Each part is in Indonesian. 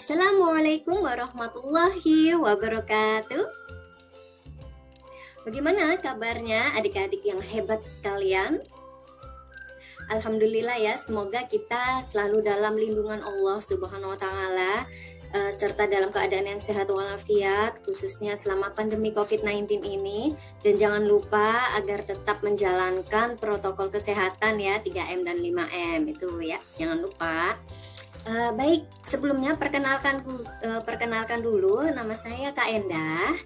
Assalamualaikum warahmatullahi wabarakatuh. Bagaimana kabarnya adik-adik yang hebat sekalian? Alhamdulillah ya, semoga kita selalu dalam lindungan Allah Subhanahu wa taala serta dalam keadaan yang sehat walafiat, khususnya selama pandemi COVID-19 ini. Dan jangan lupa agar tetap menjalankan protokol kesehatan ya, 3M dan 5M itu ya, jangan lupa. Baik, sebelumnya perkenalkan dulu, nama saya Kak Endah.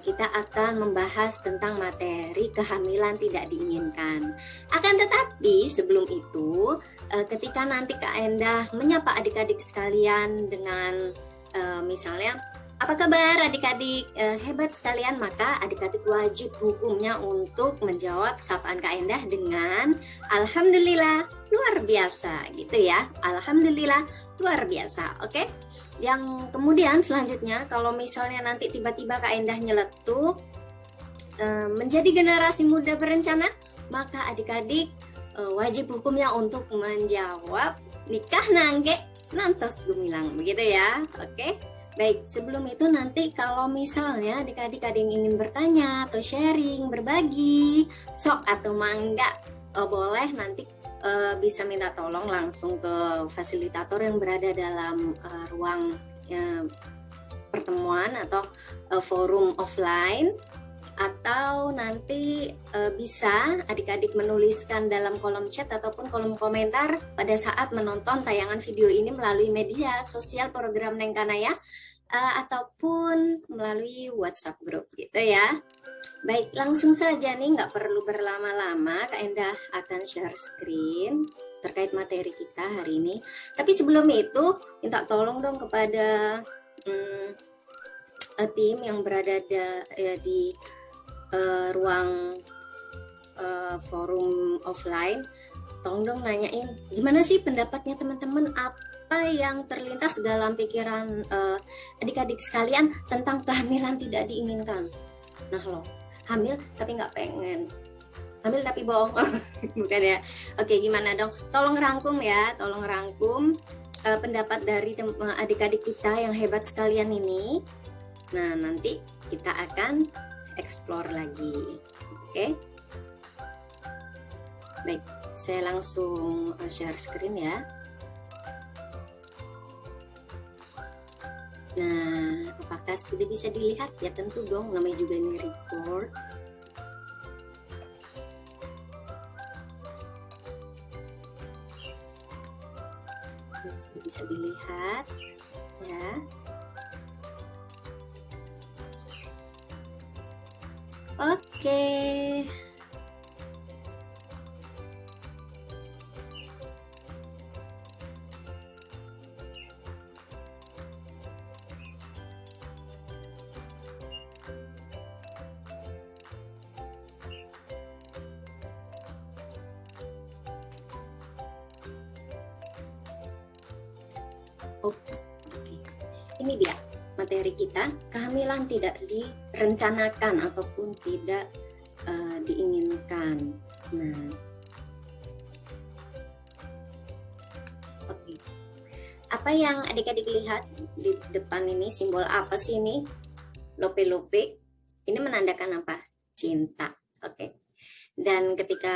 Kita akan membahas tentang materi kehamilan tidak diinginkan. Akan tetapi sebelum itu, ketika nanti Kak Endah menyapa adik-adik sekalian dengan misalnya, apa kabar adik-adik hebat sekalian, maka adik-adik wajib hukumnya untuk menjawab sapaan Kak Endah dengan Alhamdulillah luar biasa gitu ya. Alhamdulillah luar biasa, oke? Yang kemudian selanjutnya, kalau misalnya nanti tiba-tiba Kak Endah nyeletuk menjadi generasi muda berencana, maka adik-adik wajib hukumnya untuk menjawab nikah nangge nantos gumilang, begitu ya, oke? Baik, sebelum itu nanti kalau misalnya adik-adik ada yang ingin bertanya atau sharing, berbagi, sok atau mangga, boleh nanti bisa minta tolong langsung ke fasilitator yang berada dalam ruang pertemuan atau forum offline, atau nanti bisa adik-adik menuliskan dalam kolom chat ataupun kolom komentar pada saat menonton tayangan video ini melalui media sosial program Neng Kanaya ataupun melalui WhatsApp group gitu ya. Baik, langsung saja nih, nggak perlu berlama-lama, Kak Endah akan share screen terkait materi kita hari ini. Tapi sebelum itu, minta tolong dong kepada tim yang berada di ruang forum offline, tolong dong nanyain gimana sih pendapatnya teman-teman, apa yang terlintas dalam pikiran adik-adik sekalian tentang kehamilan tidak diinginkan. Nah loh, hamil tapi nggak pengen, hamil tapi bohong, bukan ya? Oke, gimana dong? Tolong rangkum ya, tolong rangkum pendapat dari adik-adik kita yang hebat sekalian ini. Nah, nanti kita akan explore lagi, oke? Baik, saya langsung share screen ya. Nah, apakah sudah bisa dilihat? Ya tentu dong, namanya juga ini record. Sudah bisa dilihat ya. Oke. Oops, oke. Ini dia materi kita, kehamilan tidak direncanakan ataupun tidak diinginkan. Nah, oke. Apa yang adik-adik lihat di depan ini, simbol apa sih ini? Lope-lope. Ini menandakan apa? Cinta. Oke. Dan ketika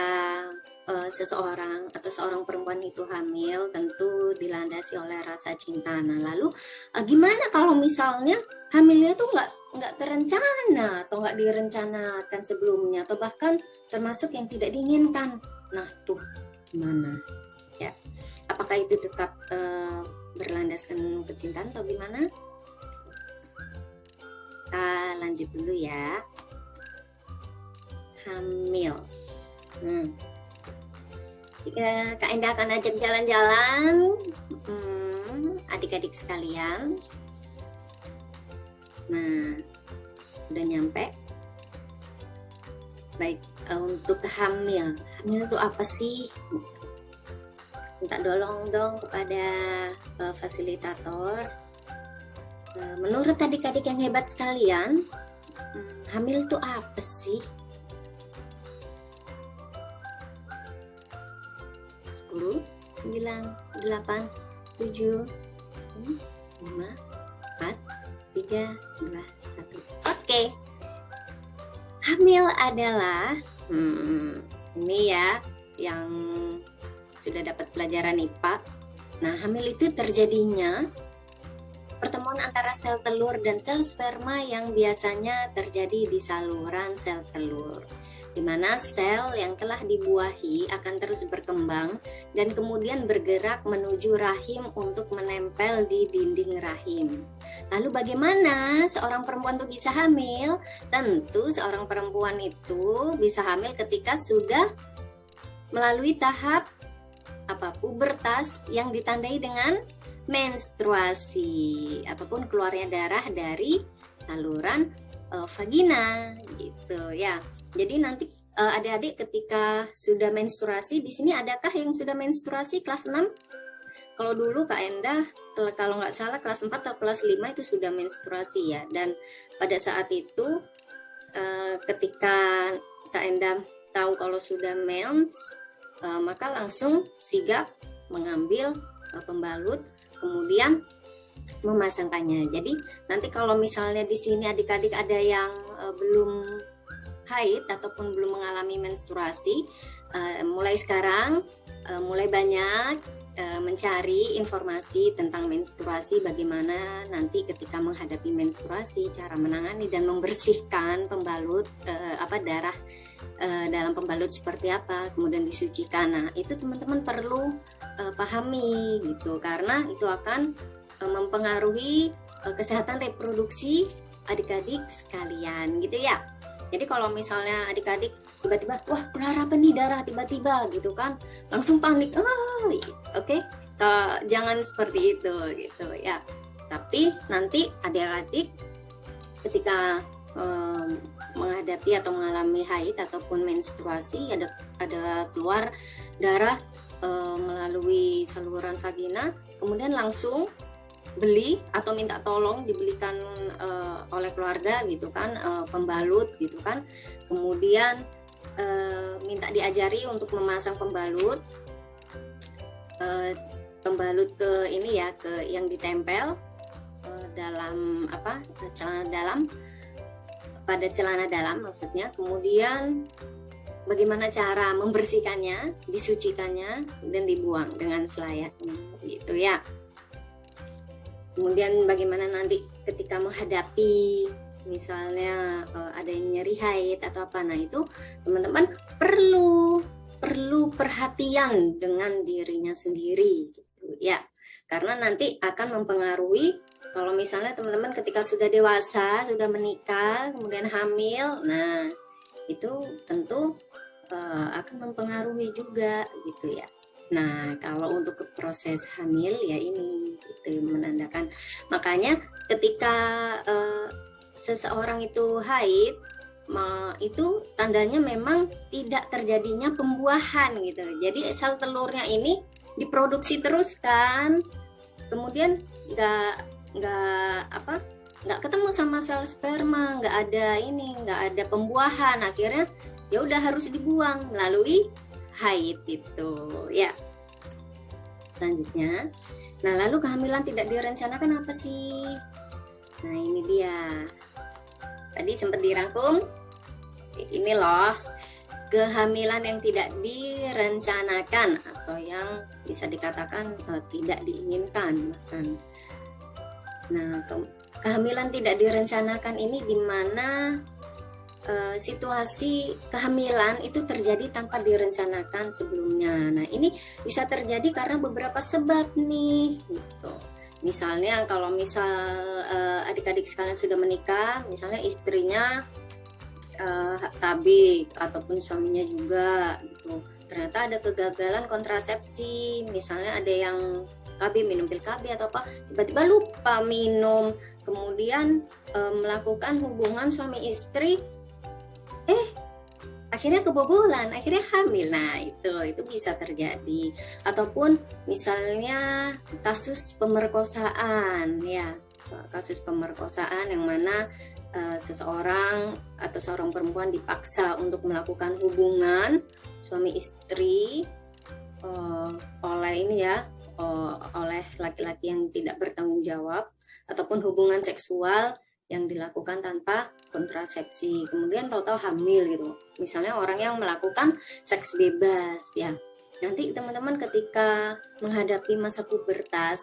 seseorang atau seorang perempuan itu hamil, tentu dilandasi oleh rasa cinta. Nah, lalu gimana kalau misalnya hamilnya tuh nggak terencana atau nggak direncanakan sebelumnya, atau bahkan termasuk yang tidak diinginkan? Nah, tuh gimana? Ya, apakah itu tetap berlandaskan kecintaan atau gimana? Kita lanjut dulu ya. Hamil. Kak Endah akan ajak jalan-jalan adik-adik sekalian. Nah, udah nyampe. Baik, untuk hamil itu apa sih? Minta tolong dong kepada fasilitator. Menurut adik-adik yang hebat sekalian, hamil itu apa sih? 10, 9, 8, 7, 5, 4, 3, 2, 1. Oke. Hamil adalah ini ya yang sudah dapat pelajaran IPA. Nah, hamil itu terjadinya pertemuan antara sel telur dan sel sperma yang biasanya terjadi di saluran sel telur, di mana sel yang telah dibuahi akan terus berkembang dan kemudian bergerak menuju rahim untuk menempel di dinding rahim. Lalu bagaimana seorang perempuan itu bisa hamil? Tentu seorang perempuan itu bisa hamil ketika sudah melalui tahap pubertas yang ditandai dengan menstruasi ataupun keluarnya darah dari saluran vagina gitu ya. Jadi nanti adik-adik ketika sudah menstruasi, di sini adakah yang sudah menstruasi kelas 6? Kalau dulu Kak Endah kalau nggak salah kelas 4 atau kelas 5 itu sudah menstruasi ya. Dan pada saat itu ketika Kak Endah tahu kalau sudah mens, maka langsung sigap mengambil pembalut kemudian memasangkannya. Jadi nanti kalau misalnya di sini adik-adik ada yang belum haid ataupun belum mengalami menstruasi, mulai sekarang mulai banyak mencari informasi tentang menstruasi, bagaimana nanti ketika menghadapi menstruasi, cara menangani dan membersihkan pembalut darah dalam pembalut seperti apa, kemudian disucikan. Nah, itu teman-teman perlu pahami gitu, karena itu akan mempengaruhi kesehatan reproduksi adik-adik sekalian gitu ya. Jadi kalau misalnya adik-adik tiba-tiba wah keluar apa nih darah tiba-tiba gitu kan, langsung panik. Oke. Jangan seperti itu gitu ya. Tapi nanti adik-adik ketika menghadapi atau mengalami haid ataupun menstruasi, ada keluar darah melalui saluran vagina, kemudian langsung beli atau minta tolong dibelikan oleh keluarga gitu kan, pembalut gitu kan, kemudian minta diajari untuk memasang pembalut ke ini ya, ke yang ditempel dalam celana dalam, pada celana dalam maksudnya. Kemudian bagaimana cara membersihkannya, disucikannya, dan dibuang dengan selayaknya gitu ya. Kemudian bagaimana nanti ketika menghadapi misalnya ada yang nyeri haid atau apa, nah itu teman-teman perlu perhatian dengan dirinya sendiri gitu ya, karena nanti akan mempengaruhi kalau misalnya teman-teman ketika sudah dewasa, sudah menikah, kemudian hamil, nah itu tentu akan mempengaruhi juga gitu ya. Nah, kalau untuk proses hamil ya ini itu menandakan, makanya ketika seseorang itu haid, itu tandanya memang tidak terjadinya pembuahan gitu. Jadi sel telurnya ini diproduksi terus kan, kemudian nggak ketemu sama sel sperma, nggak ada pembuahan, akhirnya ya udah harus dibuang melalui haid itu ya. Selanjutnya, nah lalu kehamilan tidak direncanakan apa sih? Nah ini dia, tadi sempat dirangkum, ini loh kehamilan yang tidak direncanakan atau yang bisa dikatakan tidak diinginkan bahkan. Nah, kehamilan tidak direncanakan ini di mana situasi kehamilan itu terjadi tanpa direncanakan sebelumnya. Nah, ini bisa terjadi karena beberapa sebab nih gitu. Misalnya kalau adik-adik sekalian sudah menikah, misalnya istrinya KB ataupun suaminya juga gitu. Ternyata ada kegagalan kontrasepsi, misalnya ada yang KB minum pil KB atau apa, tiba-tiba lupa minum, kemudian melakukan hubungan suami istri, akhirnya kebobolan, akhirnya hamil. Nah itu bisa terjadi. Ataupun misalnya kasus pemerkosaan ya, kasus pemerkosaan yang mana seseorang atau seorang perempuan dipaksa untuk melakukan hubungan suami istri oleh laki-laki yang tidak bertanggung jawab. ataupun hubungan seksual yang dilakukan tanpa kontrasepsi, kemudian tahu-tahu hamil gitu. Misalnya orang yang melakukan seks bebas ya. Nanti teman-teman ketika menghadapi masa pubertas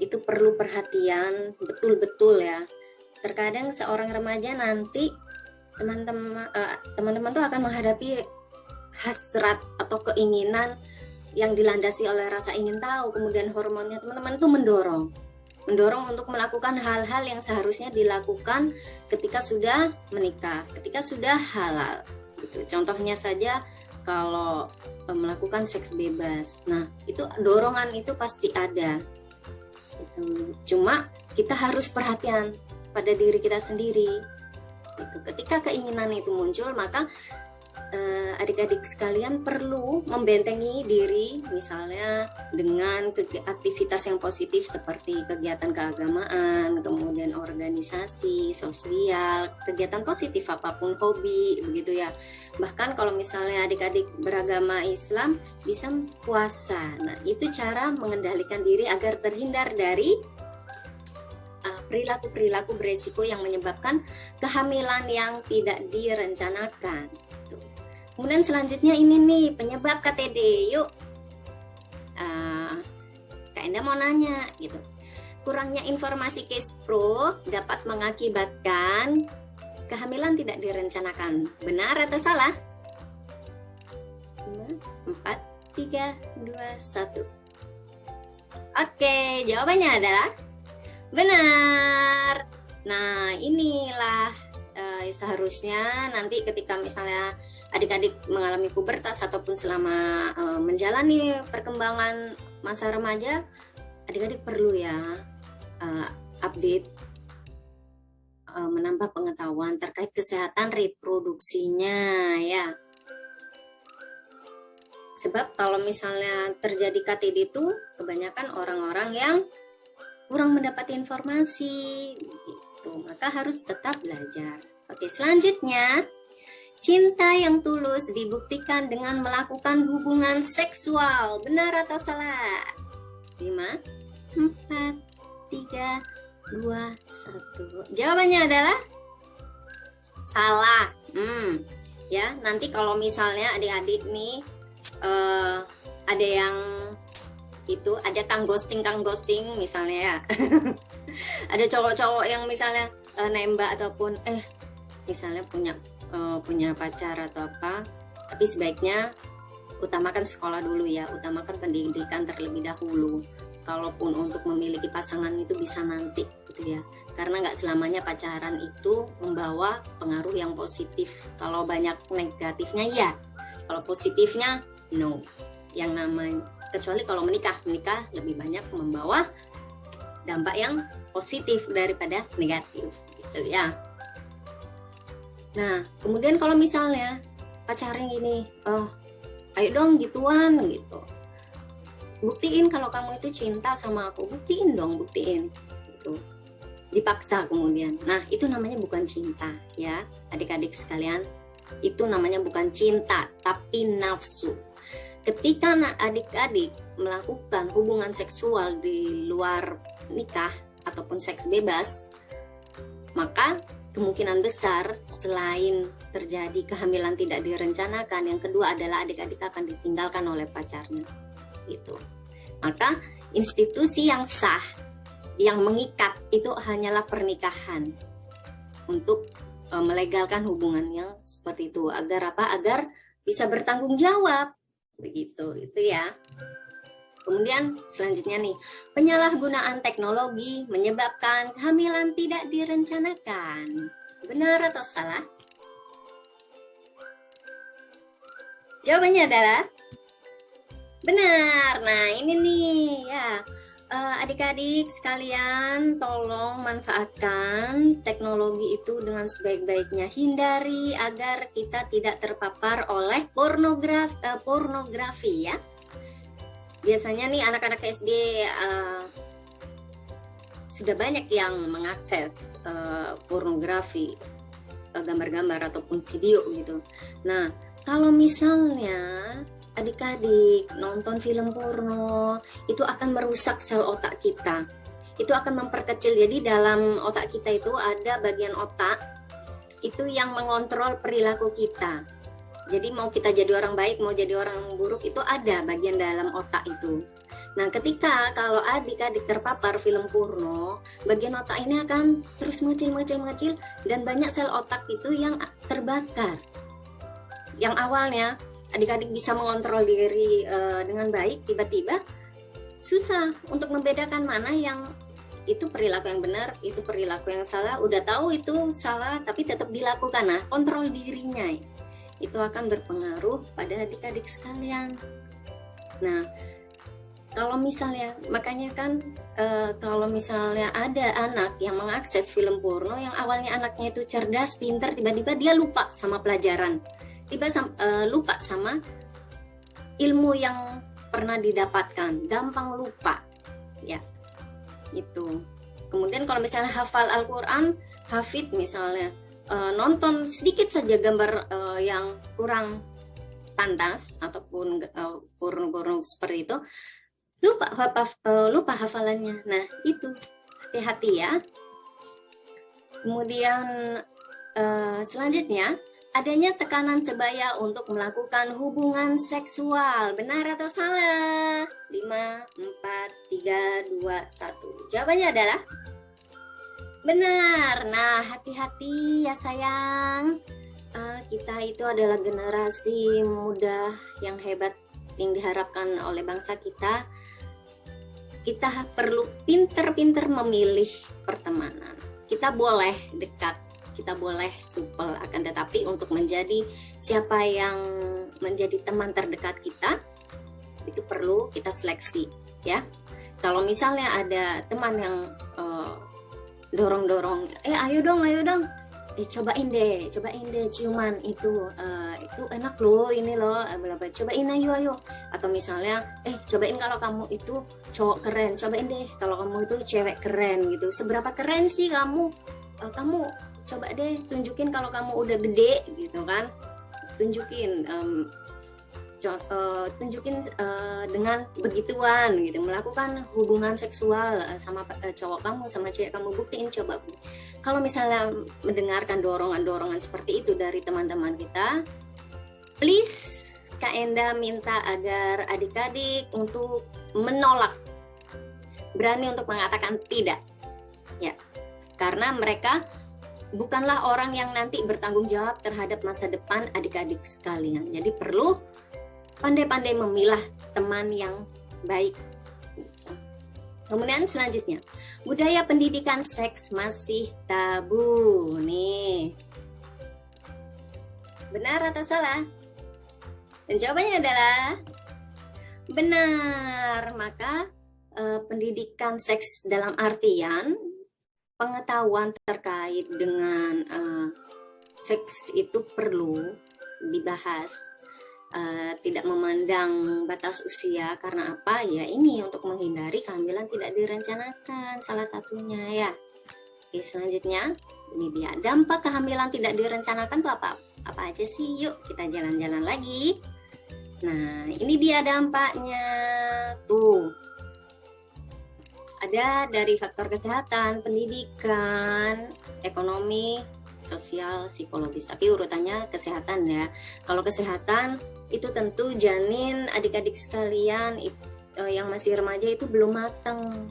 itu perlu perhatian betul-betul ya. Terkadang seorang remaja nanti teman-teman tuh akan menghadapi hasrat atau keinginan yang dilandasi oleh rasa ingin tahu, kemudian hormonnya teman-teman tuh mendorong untuk melakukan hal-hal yang seharusnya dilakukan ketika sudah menikah, ketika sudah halal gitu. Contohnya saja kalau melakukan seks bebas, nah itu dorongan itu pasti ada gitu. Cuma kita harus perhatian pada diri kita sendiri gitu. Ketika keinginan itu muncul, maka adik-adik sekalian perlu membentengi diri, misalnya dengan aktivitas yang positif seperti kegiatan keagamaan, kemudian organisasi, sosial, kegiatan positif apapun, hobi, begitu ya. Bahkan kalau misalnya adik-adik beragama Islam bisa puasa. Nah, itu cara mengendalikan diri agar terhindar dari perilaku-perilaku beresiko yang menyebabkan kehamilan yang tidak direncanakan. Kemudian selanjutnya ini nih penyebab KTD. Yuk, Kak Enda mau nanya gitu. Kurangnya informasi case pro dapat mengakibatkan kehamilan tidak direncanakan. Benar atau salah? 5, 4, 3, 2, 1. Oke, jawabannya adalah benar. Nah, inilah seharusnya nanti ketika misalnya adik-adik mengalami pubertas ataupun selama menjalani perkembangan masa remaja, adik-adik perlu ya update, menambah pengetahuan terkait kesehatan reproduksinya ya. Sebab kalau misalnya terjadi KTD itu kebanyakan orang-orang yang kurang mendapat informasi gitu, maka harus tetap belajar. Oke, selanjutnya, cinta yang tulus dibuktikan dengan melakukan hubungan seksual. Benar atau salah? 5, 4, 3, 2, 1. Jawabannya adalah salah. Ya, nanti kalau misalnya adik-adik nih ada yang itu ada kang ghosting misalnya ya. Ada cowok-cowok yang misalnya nembak ataupun misalnya punya pacar atau apa, tapi sebaiknya utamakan sekolah dulu ya, utamakan pendidikan terlebih dahulu. Kalaupun untuk memiliki pasangan itu bisa nanti gitu ya, karena nggak selamanya pacaran itu membawa pengaruh yang positif. Kalau banyak negatifnya ya, kalau positifnya no. Yang namanya, kecuali kalau menikah lebih banyak membawa dampak yang positif daripada negatif gitu ya. Nah, kemudian kalau misalnya pacarnya gini, ayo dong gituan gitu, buktiin kalau kamu itu cinta sama aku, buktiin gitu. Dipaksa kemudian, nah itu namanya bukan cinta ya adik-adik sekalian, itu namanya bukan cinta tapi nafsu. Ketika adik-adik melakukan hubungan seksual di luar nikah ataupun seks bebas, maka kemungkinan besar selain terjadi kehamilan tidak direncanakan, yang kedua adalah adik-adik akan ditinggalkan oleh pacarnya gitu. Maka institusi yang sah yang mengikat itu hanyalah pernikahan untuk melegalkan hubungan yang seperti itu, agar apa? Agar bisa bertanggung jawab begitu itu ya. Kemudian selanjutnya nih, penyalahgunaan teknologi menyebabkan kehamilan tidak direncanakan. Benar atau salah? Jawabannya adalah benar. Nah ini nih ya, adik-adik sekalian tolong manfaatkan teknologi itu dengan sebaik-baiknya. Hindari agar kita tidak terpapar oleh pornografi ya. Biasanya nih anak-anak SD sudah banyak yang mengakses pornografi, gambar-gambar ataupun video gitu. Nah, kalau misalnya adik-adik nonton film porno, itu akan merusak sel otak kita. itu akan memperkecil. Jadi dalam otak kita itu ada bagian otak itu yang mengontrol perilaku kita. Jadi mau kita jadi orang baik, mau jadi orang buruk, itu ada bagian dalam otak itu. Nah, ketika kalau adik-adik terpapar film porno, bagian otak ini akan terus mengecil dan banyak sel otak itu yang terbakar. Yang awalnya adik-adik bisa mengontrol diri dengan baik, tiba-tiba susah untuk membedakan mana yang itu perilaku yang benar, itu perilaku yang salah. Udah tahu itu salah tapi tetap dilakukan. Nah, kontrol dirinya itu akan berpengaruh pada adik-adik sekalian. Nah, kalau misalnya, makanya kan kalau misalnya ada anak yang mengakses film porno yang awalnya anaknya itu cerdas, pintar, tiba-tiba dia lupa sama pelajaran, lupa sama ilmu yang pernah didapatkan, gampang lupa, ya itu. Kemudian kalau misalnya hafal Al-Quran, hafid misalnya, nonton sedikit saja gambar yang kurang pantas ataupun porno seperti itu, lupa hafalannya. Nah, itu hati-hati ya. Kemudian selanjutnya, adanya tekanan sebaya untuk melakukan hubungan seksual. Benar atau salah? 5, 4, 3, 2, 1. Jawabannya adalah benar. Nah, hati-hati ya sayang. Kita itu adalah generasi muda yang hebat yang diharapkan oleh bangsa kita. Kita perlu pinter-pinter memilih pertemanan. Kita boleh dekat, kita boleh supel, akan tetapi untuk menjadi siapa yang menjadi teman terdekat kita, itu perlu kita seleksi, ya. Kalau misalnya ada teman yang dorong-dorong, ayo dong, cobain deh ciuman itu enak loh, ini loh, cobain ayo. Atau misalnya cobain kalau kamu itu cowok keren, cobain deh kalau kamu itu cewek keren gitu. Seberapa keren sih kamu coba deh tunjukin kalau kamu udah gede gitu kan, tunjukin dengan begituan gitu, melakukan hubungan seksual sama cowok kamu, sama cewek kamu, buktiin coba. Kalau misalnya mendengarkan dorongan-dorongan seperti itu dari teman-teman kita, please Kak Enda minta agar adik-adik untuk menolak, berani untuk mengatakan tidak, ya, karena mereka bukanlah orang yang nanti bertanggung jawab terhadap masa depan adik-adik sekalian. Jadi perlu pandai-pandai memilah teman yang baik. Kemudian selanjutnya, budaya pendidikan seks masih tabu nih. Benar atau salah? Dan jawabannya adalah benar. Maka pendidikan seks dalam artian pengetahuan terkait dengan seks itu perlu dibahas. Tidak memandang batas usia, karena apa ya, ini untuk menghindari kehamilan tidak direncanakan salah satunya ya. Oke, selanjutnya ini dia dampak kehamilan tidak direncanakan tuh apa aja sih. Yuk kita jalan-jalan lagi. Nah, ini dia dampaknya tuh, ada dari faktor kesehatan, pendidikan, ekonomi, sosial, psikologis. Tapi urutannya kesehatan ya. Kalau kesehatan itu tentu janin adik-adik sekalian yang masih remaja itu belum matang.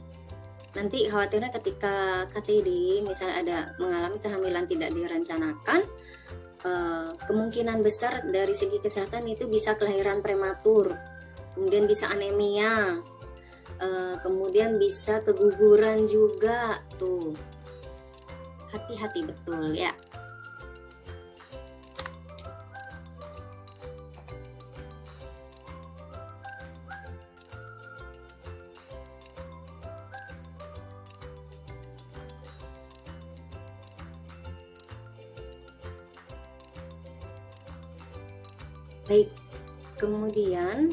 Nanti khawatirnya ketika KTD misalnya ada mengalami kehamilan tidak direncanakan, kemungkinan besar dari segi kesehatan itu bisa kelahiran prematur, kemudian bisa anemia, kemudian bisa keguguran juga tuh. Hati-hati betul ya. Baik, kemudian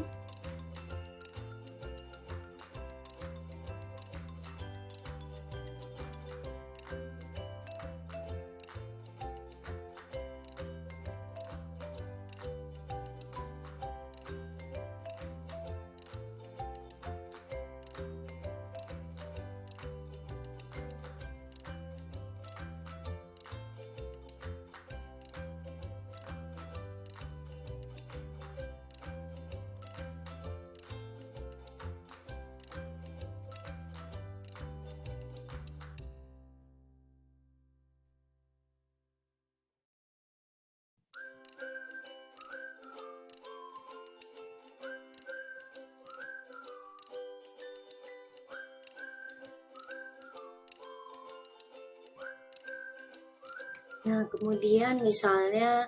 Nah, kemudian misalnya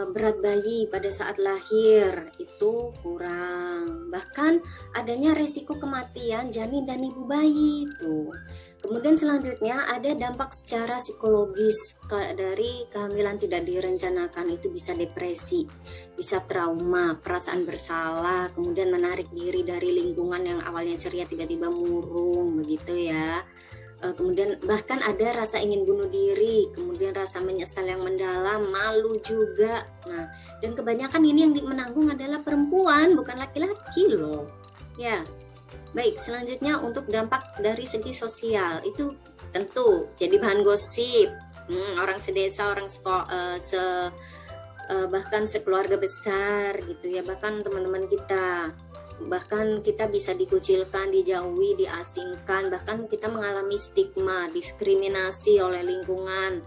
berat bayi pada saat lahir itu kurang, bahkan adanya resiko kematian janin dan ibu bayi tuh. Kemudian selanjutnya ada dampak secara psikologis dari kehamilan tidak direncanakan, itu bisa depresi, bisa trauma, perasaan bersalah, kemudian menarik diri dari lingkungan yang awalnya ceria tiba-tiba murung begitu ya. Kemudian bahkan ada rasa ingin bunuh diri, kemudian rasa menyesal yang mendalam, malu juga. Nah, dan kebanyakan ini yang menanggung adalah perempuan, bukan laki-laki loh. Ya, baik. Selanjutnya untuk dampak dari segi sosial itu tentu jadi bahan gosip. Orang sedesa, orang bahkan sekeluarga besar gitu ya, bahkan teman-teman kita. Bahkan kita bisa dikucilkan, dijauhi, diasingkan, bahkan kita mengalami stigma, diskriminasi oleh lingkungan.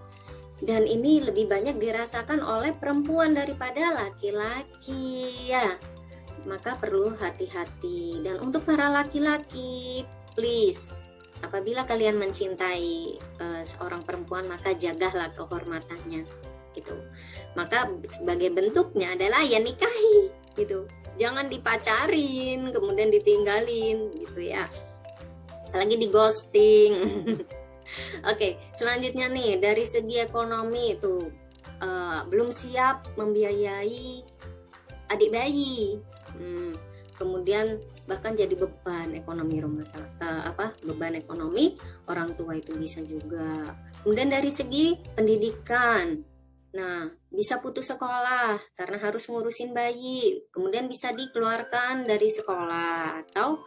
Dan ini lebih banyak dirasakan oleh perempuan daripada laki-laki ya. Maka perlu hati-hati. Dan untuk para laki-laki, please, apabila kalian mencintai seorang perempuan, maka jagalah kehormatannya gitu. Maka sebagai bentuknya adalah ya nikahi gitu. Jangan dipacarin kemudian ditinggalin gitu ya, apalagi di ghosting. Oke, selanjutnya nih dari segi ekonomi itu belum siap membiayai adik bayi, kemudian bahkan jadi beban ekonomi rumah tangga, beban ekonomi orang tua itu bisa juga. Kemudian dari segi pendidikan, nah, bisa putus sekolah karena harus ngurusin bayi, kemudian bisa dikeluarkan dari sekolah atau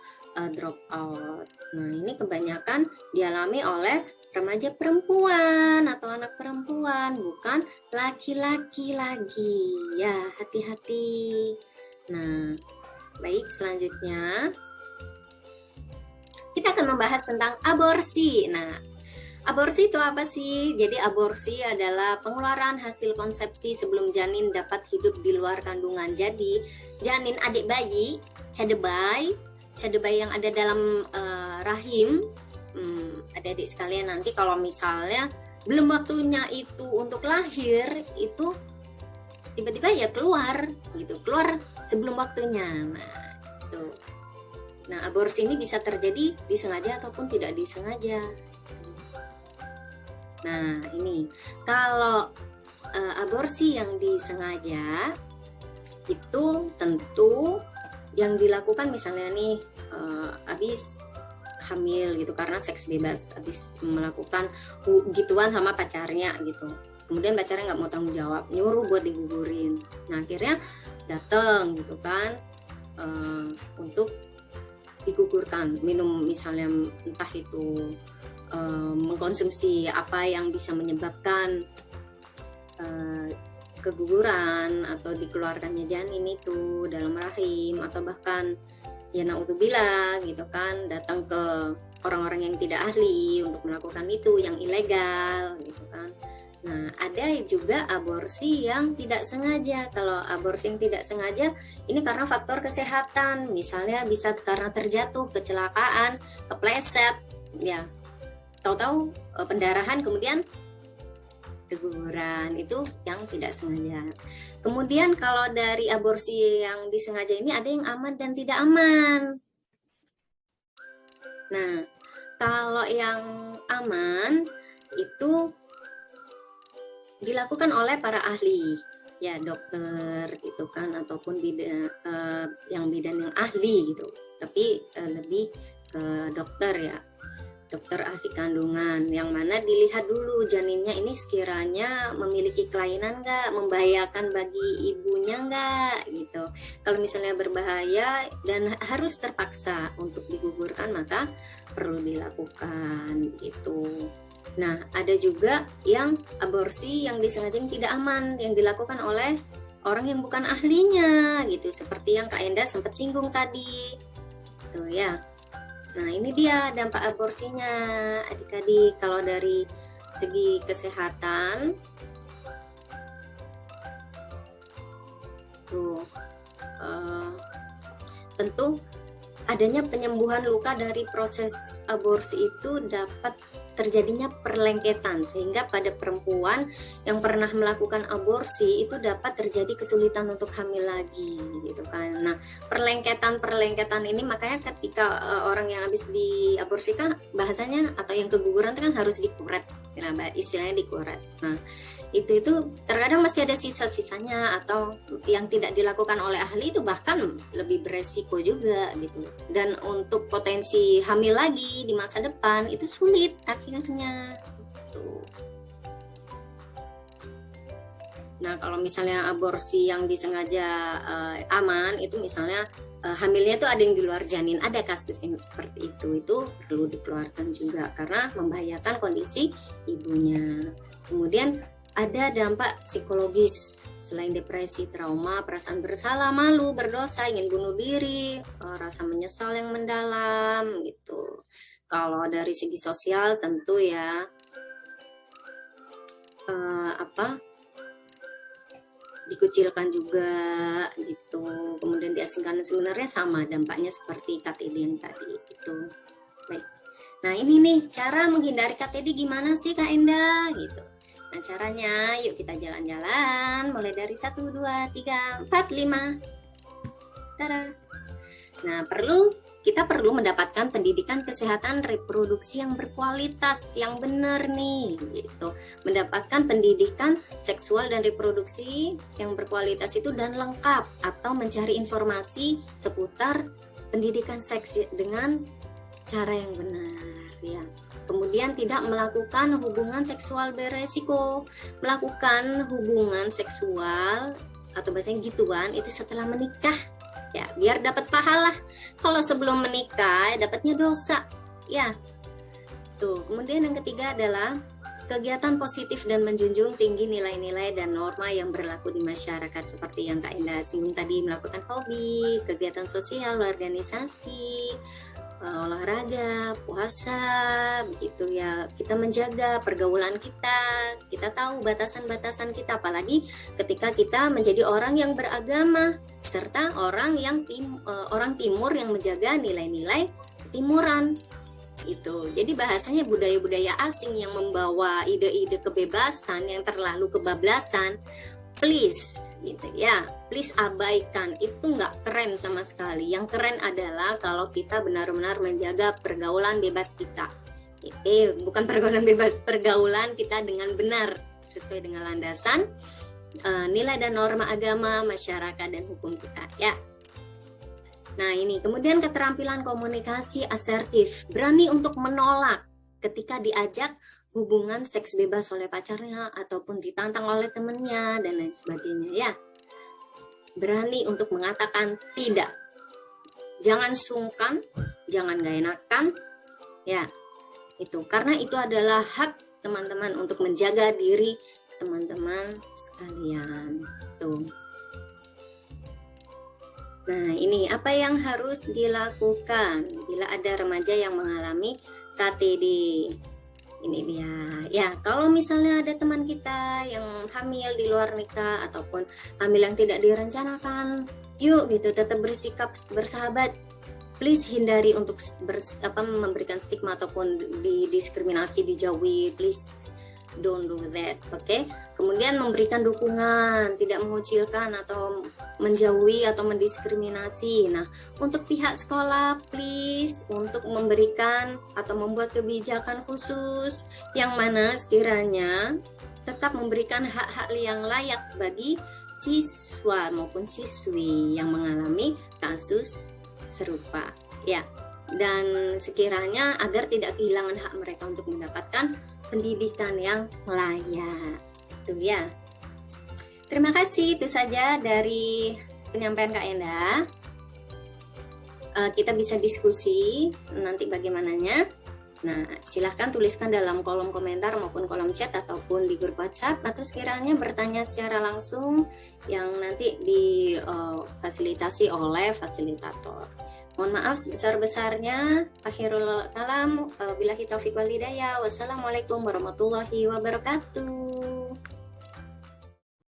drop out. Nah, ini kebanyakan dialami oleh remaja perempuan atau anak perempuan, bukan laki-laki lagi. Ya, hati-hati. Nah, baik, selanjutnya kita akan membahas tentang aborsi. Nah, aborsi itu apa sih? Jadi aborsi adalah pengeluaran hasil konsepsi sebelum janin dapat hidup di luar kandungan. Jadi janin adik bayi, cadebay yang ada dalam rahim, adik-adik sekalian, nanti kalau misalnya belum waktunya itu untuk lahir, itu tiba-tiba ya keluar sebelum waktunya. Nah, aborsi ini bisa terjadi disengaja ataupun tidak disengaja. Nah, ini kalau aborsi yang disengaja itu tentu yang dilakukan misalnya nih habis hamil gitu karena seks bebas, habis melakukan gituan sama pacarnya gitu. Kemudian pacarnya nggak mau tanggung jawab, nyuruh buat digugurin. Nah, akhirnya datang gitu kan untuk digugurkan, minum misalnya entah itu mengkonsumsi apa yang bisa menyebabkan keguguran atau dikeluarkannya janin itu dalam rahim, atau bahkan ya naudzubillah gitu kan, datang ke orang-orang yang tidak ahli untuk melakukan itu, yang ilegal gitu kan. Nah, ada juga aborsi yang tidak sengaja. Kalau aborsi yang tidak sengaja ini karena faktor kesehatan, misalnya bisa karena terjatuh, kecelakaan, kepleset ya, tahu-tahu pendarahan kemudian keguguran, itu yang tidak sengaja. Kemudian kalau dari aborsi yang disengaja ini ada yang aman dan tidak aman. Nah, kalau yang aman itu dilakukan oleh para ahli ya, dokter gitu kan, ataupun yang bidan yang ahli gitu, tapi lebih ke dokter ya, dokter ahli kandungan, yang mana dilihat dulu janinnya ini sekiranya memiliki kelainan nggak, membahayakan bagi ibunya nggak gitu. Kalau misalnya berbahaya dan harus terpaksa untuk digugurkan, maka perlu dilakukan gitu. Nah, ada juga yang aborsi yang disengaja yang tidak aman, yang dilakukan oleh orang yang bukan ahlinya gitu, seperti yang Kak Enda sempat singgung tadi tuh ya. Nah, ini dia dampak aborsinya adik-adik. Kalau dari segi kesehatan tuh tentu adanya penyembuhan luka dari proses aborsi itu dapat terjadinya perlengketan, sehingga pada perempuan yang pernah melakukan aborsi itu dapat terjadi kesulitan untuk hamil lagi gitu kan. Nah, perlengketan ini makanya ketika orang yang habis diaborsikan bahasanya atau yang keguguran itu kan harus dikuret, istilahnya dikuret. Nah, itu terkadang masih ada sisa-sisanya, atau yang tidak dilakukan oleh ahli itu bahkan lebih beresiko juga gitu. Dan untuk potensi hamil lagi di masa depan itu sulit akhirnya gitu. Nah, kalau misalnya aborsi yang disengaja aman itu misalnya hamilnya tuh ada yang di luar janin, ada kasus yang seperti itu perlu dikeluarkan juga karena membahayakan kondisi ibunya. Kemudian ada dampak psikologis selain depresi, trauma, perasaan bersalah, malu, berdosa, ingin bunuh diri, rasa menyesal yang mendalam gitu. Kalau dari segi sosial tentu ya dikucilkan juga gitu, kemudian diasingkan, sebenarnya sama dampaknya seperti KTD yang tadi itu. Baik. Nah, ini nih cara menghindari KTD gimana sih Kak Enda gitu. Nah, caranya yuk kita jalan-jalan mulai dari 1 2 3 4 5. Tada. Nah, kita perlu mendapatkan pendidikan kesehatan reproduksi yang berkualitas, yang benar nih gitu. Mendapatkan pendidikan seksual dan reproduksi yang berkualitas itu dan lengkap, atau mencari informasi seputar pendidikan seks dengan cara yang benar ya. Kemudian tidak melakukan hubungan seksual beresiko. Melakukan hubungan seksual atau bahasanya gituan itu setelah menikah ya, biar dapat pahala. Kalau sebelum menikah dapatnya dosa ya. Tuh, kemudian yang ketiga adalah kegiatan positif dan menjunjung tinggi nilai-nilai dan norma yang berlaku di masyarakat, seperti yang Kak Indah singgung tadi, melakukan hobi, kegiatan sosial, organisasi, olahraga, puasa, begitu ya. Kita menjaga pergaulan kita tahu batasan-batasan kita, apalagi ketika kita menjadi orang yang beragama serta orang orang timur yang menjaga nilai-nilai timuran. Itu. Jadi bahasanya budaya-budaya asing yang membawa ide-ide kebebasan yang terlalu kebablasan, please gitu ya, please abaikan, itu nggak keren sama sekali. Yang keren adalah kalau kita benar-benar menjaga pergaulan bebas kita, bukan pergaulan bebas, pergaulan kita dengan benar sesuai dengan landasan nilai dan norma agama, masyarakat, dan hukum kita ya. Nah, ini kemudian keterampilan komunikasi asertif, berani untuk menolak ketika diajak hubungan seks bebas oleh pacarnya ataupun ditantang oleh temannya dan lain sebagainya ya. Berani untuk mengatakan tidak. Jangan sungkan, jangan gak enakan ya. Itu karena itu adalah hak teman-teman untuk menjaga diri teman-teman sekalian. Tuh. Nah, ini apa yang harus dilakukan bila ada remaja yang mengalami KTD. Ini dia. Ya, kalau misalnya ada teman kita yang hamil di luar nikah ataupun hamil yang tidak direncanakan, yuk gitu tetap bersikap bersahabat. Please hindari untuk memberikan stigma ataupun didiskriminasi, dijauhi. Please don't do that, oke? Kemudian memberikan dukungan, tidak mengucilkan atau menjauhi atau mendiskriminasi. Nah, untuk pihak sekolah, please untuk memberikan atau membuat kebijakan khusus yang mana sekiranya tetap memberikan hak-hak yang layak bagi siswa maupun siswi yang mengalami kasus serupa, ya. Dan sekiranya agar tidak kehilangan hak mereka untuk mendapatkan pendidikan yang layak. Itu ya. Terima kasih, itu saja dari penyampaian Kak Enda. Kita bisa diskusi nanti bagaimananya. Nah, silahkan tuliskan dalam kolom komentar maupun kolom chat ataupun di grup WhatsApp, atau sekiranya bertanya secara langsung yang nanti difasilitasi oleh fasilitator. Mohon maaf sebesar-besarnya. Akhirul kalam, billahi taufiq wal hidayah. Wassalamualaikum warahmatullahi wabarakatuh.